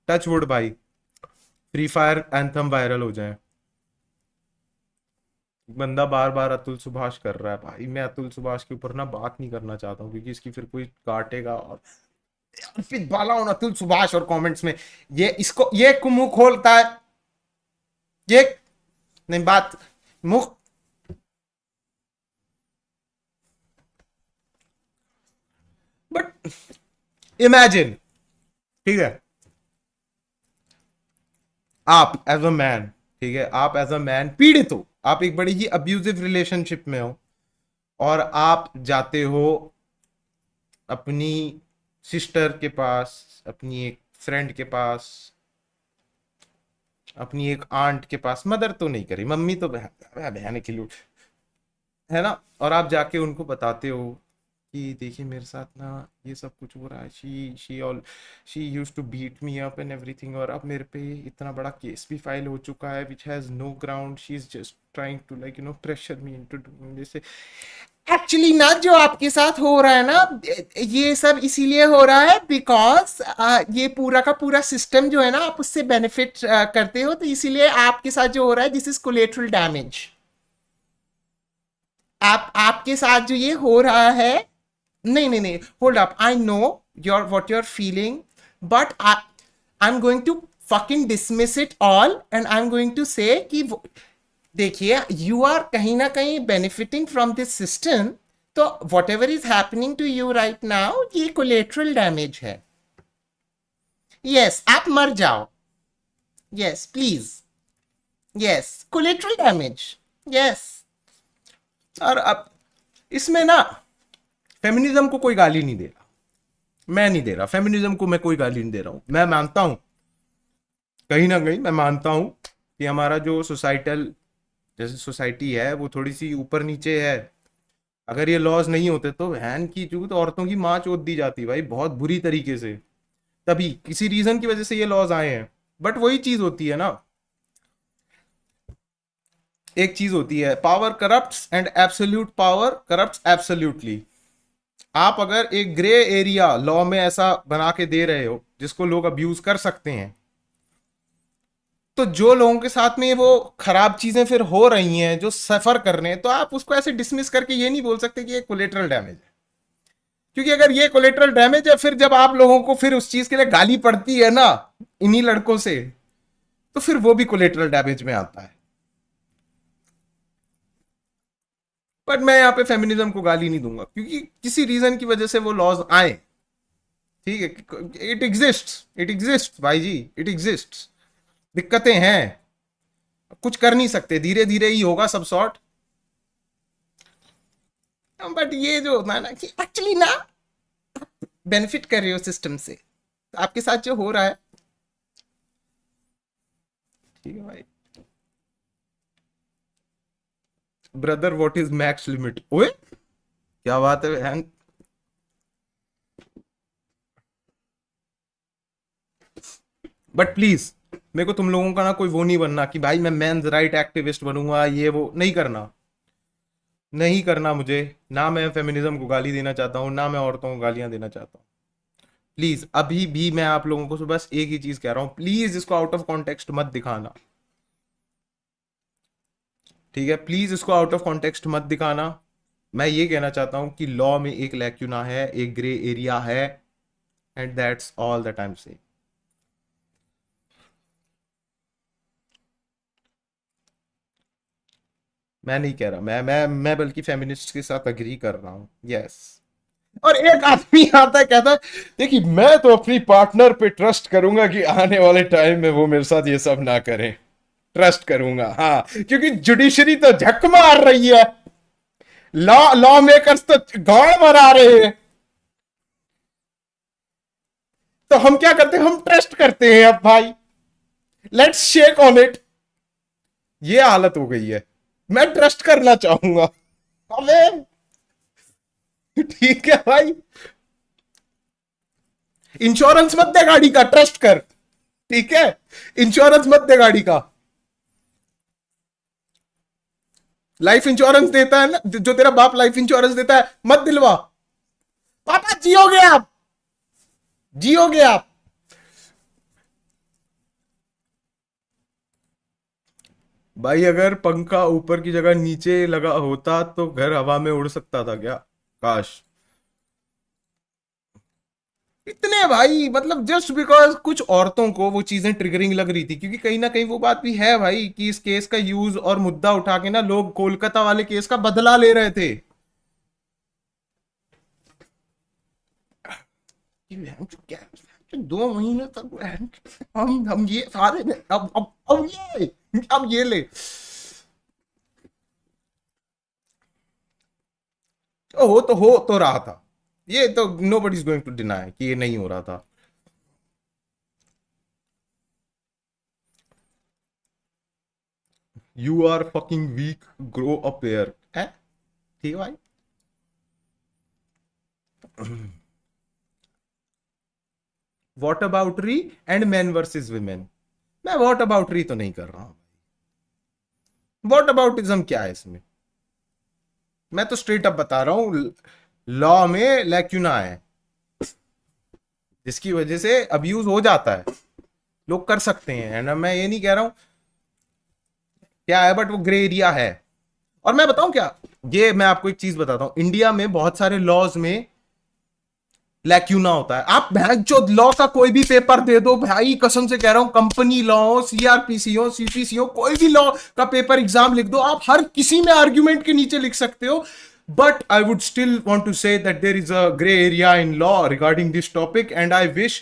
Speaker 1: टच वुड भाई, फ्री फायर एंथम वायरल हो जाए. बंदा बार बार अतुल सुभाष कर रहा है. भाई मैं अतुल सुभाष के ऊपर ना बात नहीं करना चाहता हूँ, क्योंकि इसकी फिर कोई काटेगा और फिर बाला हूं अतुल सुभाष और कमेंट्स में ये इसको ये मुंह खोलता है, ये नहीं बात मुंह. बट इमेजिन, ठीक है, आप एज अ मैन, ठीक है, आप एज अ मैन पीड़ित हो, आप एक बड़ी ही अब्यूजिव रिलेशनशिप में हो, और आप जाते हो अपनी सिस्टर के पास, अपनी एक फ्रेंड के पास, अपनी एक आंट के पास, मदर तो नहीं करी, मम्मी तो बहन के लिए है ना, और आप जाके उनको बताते हो कि देखिए मेरे साथ ना ये सब कुछ हो रहा है, she used to beat me up and everything, और अब मेरे पे इतना बड़ा केस भी फाइल हो चुका है which has no ground, she is just trying to, like, you know, pressure me into doing this. Actually ना जो आपके साथ हो रहा है ना, ये सब इसीलिए हो रहा है बिकॉज ये पूरा का पूरा सिस्टम जो है ना, आप उससे बेनिफिट करते हो, तो इसीलिए आपके साथ जो हो रहा है दिस इज कोलेटरल डैमेज. आपके साथ जो ये हो रहा है, नहीं नहीं नहीं, hold up, I know your what you are feeling, but I am going to fucking dismiss it all and I am going to say कि देखिए यू आर कहीं ना कहीं बेनिफिटिंग फ्रॉम दिस सिस्टम, तो whatever is happening to you right now ये collateral damage है. Yes, आप मर जाओ, yes please, yes collateral damage, yes. और अब इसमें ना फेमिनिज्म को कोई गाली नहीं दे रहा, मैं नहीं दे रहा फेमिनिज्म को, मैं कोई गाली नहीं दे रहा हूं. मैं मानता हूं, कहीं ना कहीं मैं मानता हूं कि हमारा जो सोसाइटल, जैसे सोसाइटी है वो थोड़ी सी ऊपर नीचे है. अगर ये लॉज नहीं होते तो बहन की चूत औरतों की माँ चोद दी जाती भाई, बहुत बुरी तरीके से. तभी किसी रीजन की वजह से ये लॉज आए हैं. बट वही चीज होती है ना, एक चीज होती है, power corrupts and absolute power corrupts absolutely. आप अगर एक ग्रे एरिया लॉ में ऐसा बना के दे रहे हो जिसको लोग अब्यूज कर सकते हैं, तो जो लोगों के साथ में वो खराब चीजें फिर हो रही हैं, जो सफर कर रहे हैं, तो आप उसको ऐसे डिसमिस करके ये नहीं बोल सकते कि ये कोलेटरल डैमेज है. क्योंकि अगर ये कोलेटरल डैमेज है, फिर जब आप लोगों को फिर उस चीज के लिए गाली पड़ती है ना इन्हीं लड़कों से, तो फिर वो भी कोलेटरल डैमेज में आता है. बट मैं यहाँ पे फेमिनिज्म को गाली नहीं दूंगा, क्योंकि किसी रीजन की वजह से वो लॉज आए. ठीक है, इट एग्जिस्ट भाई जी, इट एग्जिस्ट. दिक्कतें हैं, कुछ कर नहीं सकते, धीरे धीरे ही होगा सब सॉर्ट. बट ये जो होता है ना कि एक्चुअली ना बेनिफिट कर रहे हो सिस्टम से, तो आपके साथ जो हो रहा है, ठीक है भाई. Brother what is max limit? ओए क्या बात है बहन. बट प्लीज मेरे को तुम लोगों का ना कोई वो नहीं बनना कि भाई मैं मेंस राइट एक्टिविस्ट बनूंगा, ये वो नहीं करना, नहीं करना मुझे. ना मैं फेमिनिज्म को गाली देना चाहता हूँ, ना मैं औरतों को गालियां देना चाहता हूँ. प्लीज अभी भी मैं आप लोगों को बस एक ही चीज कह रहा हूँ, प्लीज इसको आउट ऑफ कॉन्टेक्स्ट मत दिखाना. ठीक है, प्लीज इसको आउट ऑफ कॉन्टेक्स्ट मत दिखाना. मैं ये कहना चाहता हूं कि लॉ में एक लैक्यूना है, एक ग्रे एरिया है, and that's all that I am saying. मैं नहीं कह रहा, मैं बल्कि फेमिनिस्ट के साथ अग्री कर रहा हूँ। यस। और एक आदमी आता है कहता है देखिए मैं तो अपनी पार्टनर पे ट्रस्ट करूंगा कि आने वाले टाइम में वो मेरे साथ ये सब ना करें। ट्रस्ट करूंगा, हाँ, क्योंकि जुडिशरी तो झक मार रही है, लॉ मेकर्स तो गाड़ मरा रहे हैं। तो हम क्या करते हैं, हम ट्रस्ट करते हैं अब भाई, लेट्स शेक ऑन इट। ये हालत हो गई है, मैं ट्रस्ट करना चाहूंगा। अबे ठीक है भाई, इंश्योरेंस मत दे गाड़ी का, ट्रस्ट कर। ठीक है, इंश्योरेंस मत दे गाड़ी का। लाइफ इंश्योरेंस देता है ना जो तेरा बाप लाइफ इंश्योरेंस देता है, मत दिलवा। पापा जियोगे आप, जियोगे आप। भाई अगर पंखा ऊपर की जगह नीचे लगा होता तो घर हवा में उड़ सकता था क्या? काश। इतने भाई, मतलब जस्ट बिकॉज कुछ औरतों को वो चीजें ट्रिगरिंग लग रही थी, क्योंकि कहीं ना कहीं वो बात भी है भाई कि इस केस का यूज और मुद्दा उठा के ना लोग कोलकाता वाले केस का बदला ले रहे थे। क्या 2 महीने तक हम ये सारे अब ये ले। हो तो रहा था, ये तो nobody is going to deny कि ये नहीं हो रहा था। You are fucking weak, grow up pair है। ठीक है भाई। Whataboutery and man versus women, मैं वॉट अबाउटरी तो नहीं कर रहा हूं। वॉट अबाउटिज्म क्या है इसमें? मैं तो स्ट्रेट अप बता रहा हूं, लॉ में लैक्यूना है जिसकी वजह से अब्यूज हो जाता है, लोग कर सकते हैं, एंड मैं ये नहीं कह रहा हूं क्या है, बट वो ग्रे एरिया है। और मैं बताऊं क्या, ये मैं आपको एक चीज बताता हूं, इंडिया में बहुत सारे लॉज में लैक्यूना होता है। आप जो लॉ का कोई भी पेपर दे दो भाई, कसम से कह रहा हूं, कंपनी लॉ हो, सीआरपीसी हो, सीपीसी हो, कोई भी लॉ का पेपर एग्जाम लिख दो आप, हर किसी में आर्ग्यूमेंट के नीचे लिख सकते हो। But I would still want to say that there is a gray area in law regarding this topic, and I wish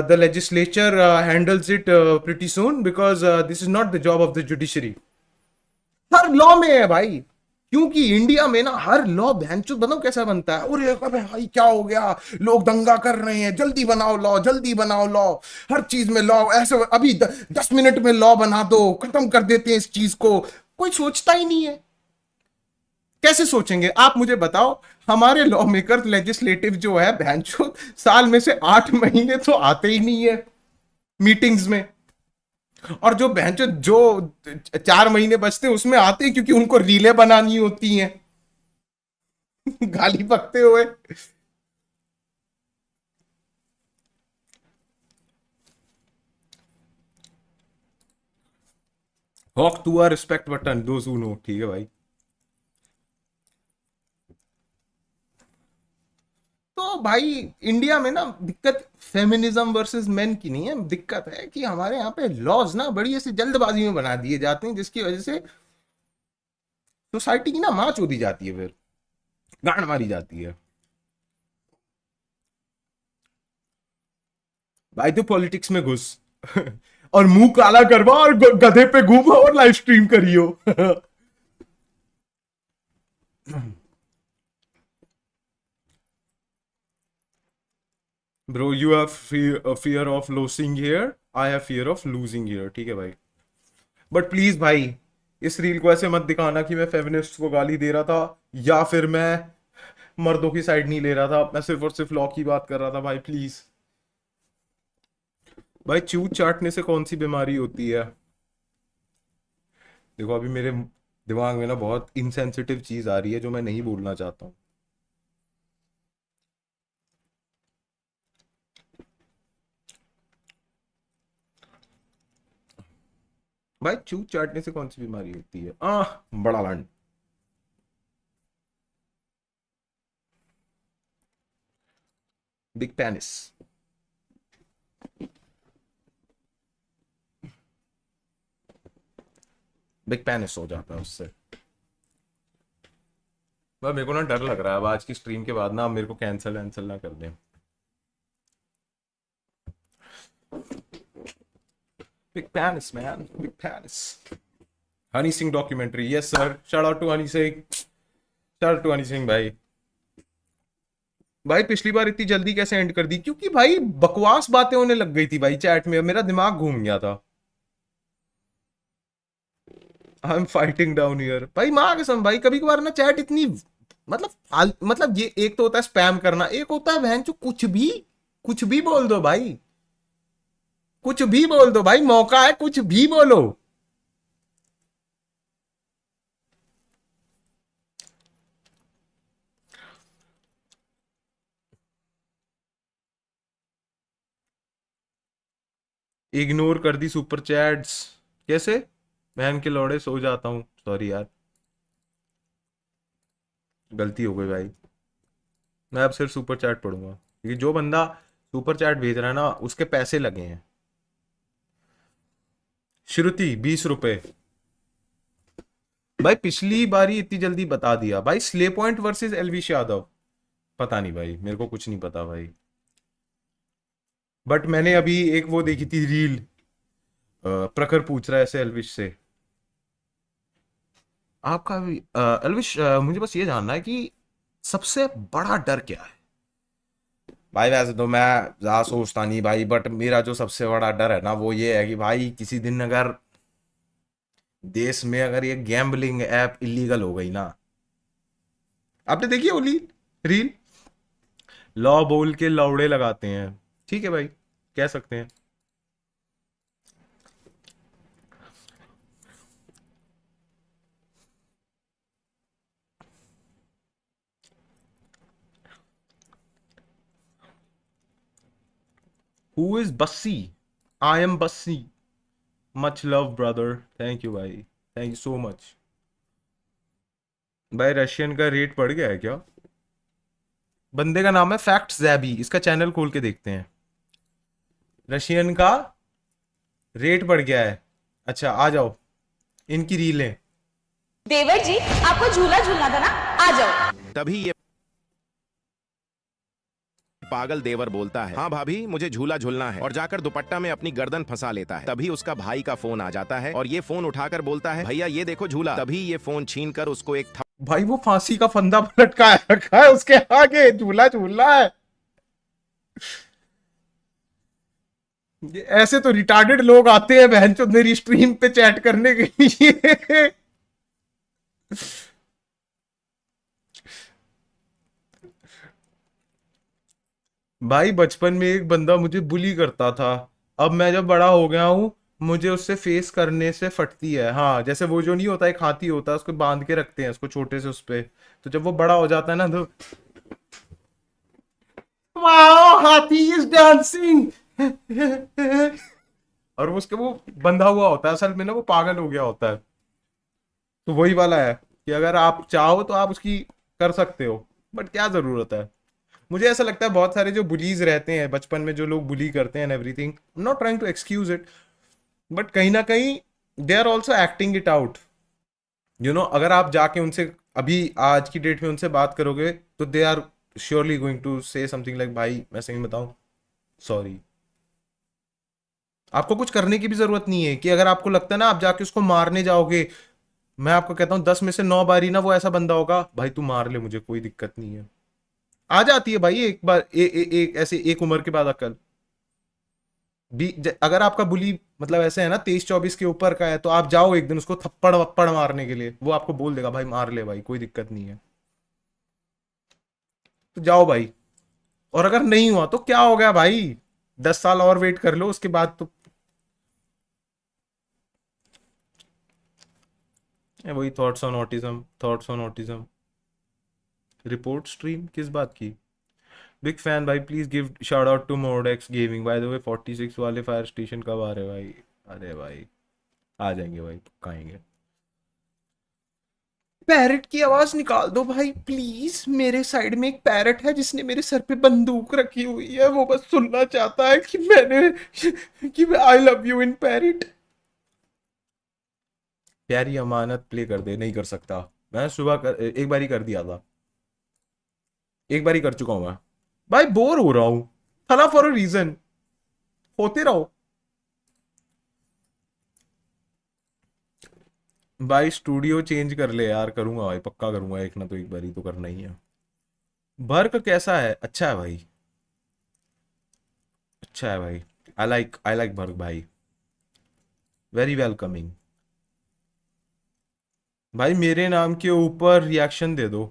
Speaker 1: the legislature handles it pretty soon, because this is not the job of the judiciary. Her law में है भाई, क्योंकि India में ना हर law भैंचोद बताओ कैसा बनता है, अरे अबे भाई क्या हो गया, लोग दंगा कर रहे हैं, जल्दी बनाओ लॉ, जल्दी बनाओ लॉ, हर चीज में लॉ, ऐसे अभी 10 मिनट में लॉ बना दो, खत्म कर देते हैं इस चीज को। कोई सोचता ही नहीं है। कैसे सोचेंगे आप मुझे बताओ? हमारे लॉ मेकर लेजिस्लेटिव जो है भैंचोद, साल में से 8 महीने तो आते ही नहीं है मीटिंग्स में, और जो भैंचोद जो 4 महीने बचते हैं उसमें आते हैं क्योंकि उनको रीले बनानी होती हैं गाली बकते हुए। Hawk tuah our respect button those who know. ठीक है भाई। तो भाई इंडिया में ना दिक्कत फेमिनिज्म वर्सेस मेन की नहीं है, दिक्कत है कि हमारे यहाँ पे लॉज ना बड़ी ऐसी जल्दबाजी में बना दिए जाते हैं, जिसकी वजह से सोसाइटी की ना माँ चोदी जाती है, फिर गांड मारी जाती है। भाई तो पॉलिटिक्स में घुस और मुंह काला करवा और गधे पे घूमो और लाइव स्ट्रीम करियो bro you have fear of losing here, I have fear of losing here। ठीक है भाई, बट प्लीज भाई इस रील को ऐसे मत दिखाना कि मैं फेमिनिस्ट को गाली दे रहा था या फिर मैं मर्दों की साइड नहीं ले रहा था, मैं सिर्फ और सिर्फ लॉ की बात कर रहा था भाई, प्लीज। भाई चूत चाटने से कौन सी बीमारी होती है? देखो अभी मेरे दिमाग में ना बहुत इनसेंसिटिव चीज आ रही है जो मैं नहीं बोलना चाहता हूँ। भाई चूत चाटने से कौन सी बीमारी होती है? बड़ा लंड। Big penis. बिग पेनिस हो जाता है उससे। भाई मेरे को ना डर लग रहा है अब आज की स्ट्रीम के बाद ना, अब मेरे को कैंसिल वैंसिल ना कर दें। Big penis man, big penis. Honey Singh documentary, yes sir, shout out to Honey Singh, shout out to Honey Singh भाई। भाई पिछली बार इतनी जल्दी कैसे एंड कर दी? क्योंकि भाई बकवास बातें होने लग गई थी भाई चैट में, मेरा दिमाग घूम गया था। I am fighting down here भाई, माँ कसम भाई, कभी कभार ना चैट इतनी मतलब मतलब ये एक तो होता है स्पैम करना, एक होता है बहन जो कुछ भी बोल दो भाई, कुछ भी बोल दो भाई, मौका है, कुछ भी बोलो। इग्नोर कर दी सुपर चैट्स, कैसे? बहन के लौड़े सो जाता हूँ, सॉरी यार, गलती हो गई भाई। मैं अब सिर्फ सुपर चैट पढ़ूंगा क्योंकि जो बंदा सुपर चैट भेज रहा है ना उसके पैसे लगे हैं। श्रुति 20 रुपए। भाई पिछली बारी इतनी जल्दी बता दिया भाई, slay point versus Elvish Yadav, पता नहीं भाई, मेरे को कुछ नहीं पता भाई। बट मैंने अभी एक वो देखी थी रील, प्रखर पूछ रहा है ऐसे एलविश से, आपका भी एलविश, मुझे बस ये जानना है कि सबसे बड़ा डर क्या है? भाई वैसे तो मैं ज्यादा सोचता नहीं भाई, बट मेरा जो सबसे बड़ा डर है ना वो ये है कि भाई किसी दिन अगर देश में अगर ये गैम्बलिंग ऐप इलीगल हो गई ना, आपने देखी है ओली रील, लॉ बोल के लौड़े लगाते हैं, ठीक है भाई, कह सकते हैं। Who is Bassi? I am Bassi, much love brother, thank you भाई, थैंक यू सो मच। भाई रशियन का रेट बढ़ गया है क्या? बंदे का नाम है फैक्ट जैबी, इसका चैनल खोल के देखते हैं। रशियन का रेट बढ़ गया है, अच्छा आ जाओ, इनकी रीलें।
Speaker 4: देवर जी, आपको झूला झूलना था ना, आ जाओ।
Speaker 5: तभी ये पागल देवर बोलता है, हाँ भाभी मुझे झूला झूलना है, और जाकर दुपट्टा में अपनी गर्दन फंसा लेता है। तभी उसका भाई का फोन आ जाता है और ये फोन उठाकर बोलता है, भैया ये देखो झूला। तभी ये फोन छीनकर उसको एक
Speaker 1: भाई वो फांसी का फंदा लटकाया रखा है उसके आगे, झूला झूल रहा है। ये ऐसे तो रिटार्डेड लोग आते हैं बहन चोद मेरी स्ट्रीम पे चैट करने के लिए। भाई बचपन में एक बंदा मुझे बुली करता था, अब मैं जब बड़ा हो गया हूं मुझे उससे फेस करने से फटती है। हाँ जैसे वो जो नहीं होता, एक हाथी होता है उसको बांध के रखते हैं उसको छोटे से उस पे, तो जब वो बड़ा हो जाता है ना तो वाओ हाथी इज डांसिंग। और वो उसके वो बंधा हुआ होता है, असल में ना वो पागल हो गया होता है। तो वही वाला है कि अगर आप चाहो तो आप उसकी कर सकते हो, बट क्या जरूरत है? मुझे ऐसा लगता है बहुत सारे जो बुलीज रहते हैं बचपन में, जो लोग बुली करते हैं everything, not trying to excuse it, but कहीं ना कहीं they are also acting it out. You know, अगर आप जाके उनसे अभी आज की डेट में उनसे बात करोगे तो they are surely going to say something like, भाई मैं सही बताऊं, सॉरी। आपको कुछ करने की भी जरूरत नहीं है कि अगर आपको लगता है ना आप जाके उसको मारने जाओगे, मैं आपको कहता हूँ 10 में से 9 बारी ना वो ऐसा बंदा होगा, भाई तू मार ले मुझे कोई दिक्कत नहीं है। आ जाती है भाई एक बार एक ऐसे एक उम्र के बाद अकल भी। अगर आपका बुली मतलब ऐसे है ना 23-24 के ऊपर का है तो आप जाओ एक दिन उसको थप्पड़ वप्पड़ मारने के लिए, वो आपको बोल देगा भाई मार ले भाई कोई दिक्कत नहीं है, तो जाओ भाई। और अगर नहीं हुआ तो क्या हो गया भाई, 10 साल और वेट कर लो उसके बाद तो वही thoughts on autism, thoughts on autism. Report stream किस बात की? बिग फैन भाई, please give shout out to Modex gaming. By the way 46 वाले फायर स्टेशन कब आ रहे भाई? अरे भाई आ जाएंगे भाई, पक्का आएंगे। पैरट की आवाज निकाल दो भाई प्लीज, मेरे साइड में एक पैरट है जिसने मेरे सर पे बंदूक रखी हुई है, वो बस सुनना चाहता है कि मैंने कि I love you in parrot. प्यारी अमानत प्ले कर दे, नहीं कर सकता, मैं सुबह एक बार ही कर दिया था, एक बार ही कर चुका हूं मैं भाई, बोर हो रहा हूं, फला फॉर अ रीजन, होते रहो भाई। स्टूडियो चेंज कर ले यार, करूंगा भाई, पक्का करूंगा, एक ना तो एक बार ही तो करना ही है। बर्क कैसा है? अच्छा है भाई, अच्छा है भाई। आई लाइक बर्क भाई, वेरी वेलकमिंग। भाई मेरे नाम के ऊपर रिएक्शन दे दो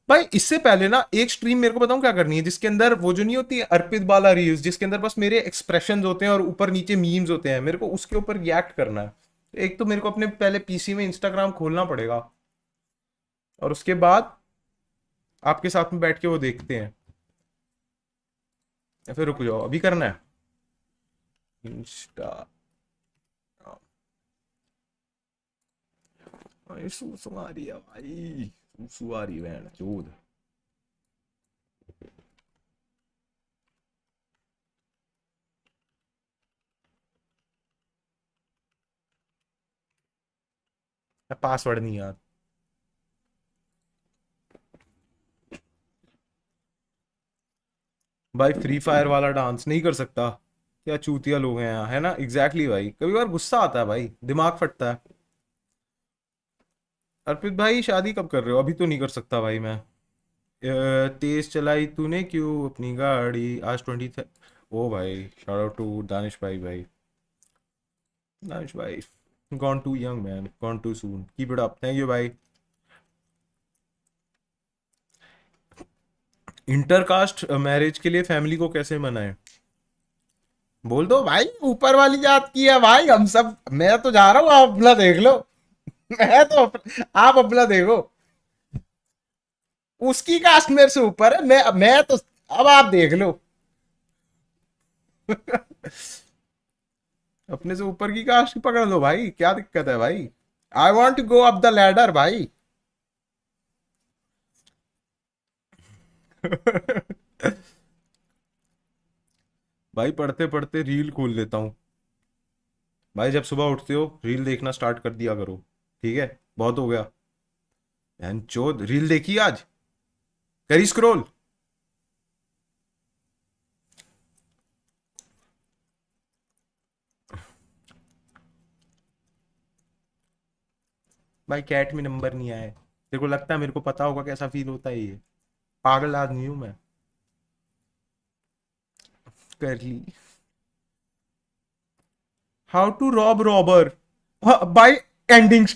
Speaker 1: भाई। इससे पहले ना एक स्ट्रीम मेरे को बताऊं क्या करनी है, जिसके अंदर वो जो नहीं होती है अर्पित बाला रील्स, जिसके अंदर बस मेरे एक्सप्रेशंस होते हैं और ऊपर नीचे मीम्स होते हैं, मेरे को उसके ऊपर रिएक्ट करना है। एक तो मेरे को अपने पहले पीसी में इंस्टाग्राम खोलना पड़ेगा, और उसके बाद आपके साथ में बैठ के वो देखते हैं, या फिर रुक जाओ, अभी करना है इंस्टा। सूसू आ रही है भाई, सूसू आ रही है बहन चोद। पासवर्ड नहीं यार। भाई फ्री फायर वाला डांस नहीं कर सकता, क्या चूतिया लोग हैं यहाँ, है ना? एग्जैक्टली भाई, कभी बार गुस्सा आता है भाई, दिमाग फटता है। अर्पित भाई शादी कब कर रहे हो? अभी तो नहीं कर सकता भाई मैं। तेज चलाई तूने क्यों अपनी गाड़ी आज 20 थ। ओ भाई, शाउट आउट टू दानिश भाई। भाई दानिश भाई, gone too young man, gone too soon, keep it up, thank you भाई। इंटरकास्ट मैरिज के लिए फैमिली को कैसे मनाएं? बोल दो भाई, ऊपर वाली जात की है भाई, हम सब, मैं तो जा रहा हूँ, आप अपना देख लो। आप अपना देखो, उसकी कास्ट मेरे से ऊपर है, मैं तो, अब आप देख लो। अपने से ऊपर की कास्ट पकड़ लो भाई, क्या दिक्कत है भाई? I want to go up the ladder भाई। भाई पढ़ते पढ़ते रील खोल लेता हूँ भाई, जब सुबह उठते हो रील देखना स्टार्ट कर दिया करो, ठीक है? बहुत हो गया बहन चोद, रील देखी आज, करी स्क्रॉल। भाई कैट में नंबर नहीं आया, तेरे को लगता है मेरे को पता होगा कैसा फील होता है ये? पागल आदमी हूं मैं। कर ली। How to rob robber by ending